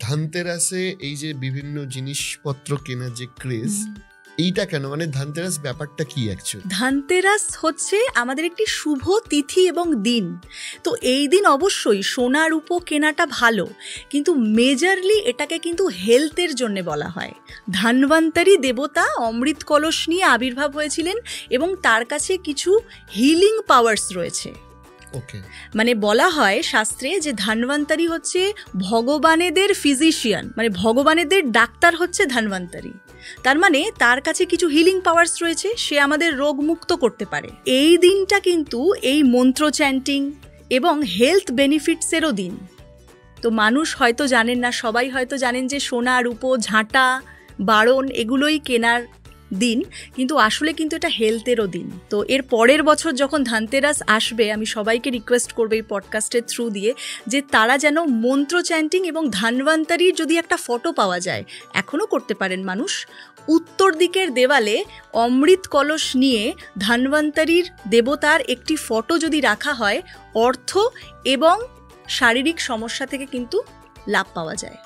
ধানতেরাসে এই যে বিভিন্ন জিনিসপত্র কেনার যে ক্রেজ, এইটা কেন, মানে ধানতেরাস ব্যাপারটা কি অ্যাকচুয়ালি? ধানতেরাস হচ্ছে আমাদের একটি শুভ তিথি এবং দিন। তো এই দিন অবশ্যই সোনা রূপো কেনাটা ভালো, কিন্তু মেজরলি এটাকে কিন্তু হেলথের জন্য বলা হয়। ধন্বন্তরী দেবতা অমৃত কলস নিয়ে আবির্ভাব হয়েছিলেন এবং তার কাছে কিছু হিলিং পাওয়ার্স রয়েছে। মানে বলা হয় শাস্ত্রে যে ধন্বন্তরী হচ্ছে ভগবানেদের ফিজিশিয়ান, মানে ভগবানেদের ডাক্তার হচ্ছে ধন্বন্তরী। তার মানে তার কাছে কিছু হিলিং পাওয়ার্স রয়েছে, সে আমাদের রোগ মুক্ত করতে পারে। এই দিনটা কিন্তু এই মন্ত্র চ্যান্টিং এবং হেলথ বেনিফিটসেরও দিন। তো মানুষ হয়তো জানেন না, সবাই হয়তো জানেন যে সোনা রূপো ঝাঁটা বারণ এগুলোই কেনার দিন, কিন্তু আসলে কিন্তু এটা হেলথেরও দিন। তো এর পরের বছর যখন ধানতেরাস আসবে, আমি সবাইকে রিকোয়েস্ট করবো এই পডকাস্টের থ্রু দিয়ে যে তারা যেন মন্ত্র চ্যান্টিং এবং ধন্বন্তরীর যদি একটা ফটো পাওয়া যায়, এখনও করতে পারেন মানুষ, উত্তর দিকের দেওয়ালে অমৃত কলস নিয়ে ধন্বন্তরীর দেবতার একটি ফটো যদি রাখা হয়, অর্থ এবং শারীরিক সমস্যা থেকে কিন্তু লাভ পাওয়া যায়।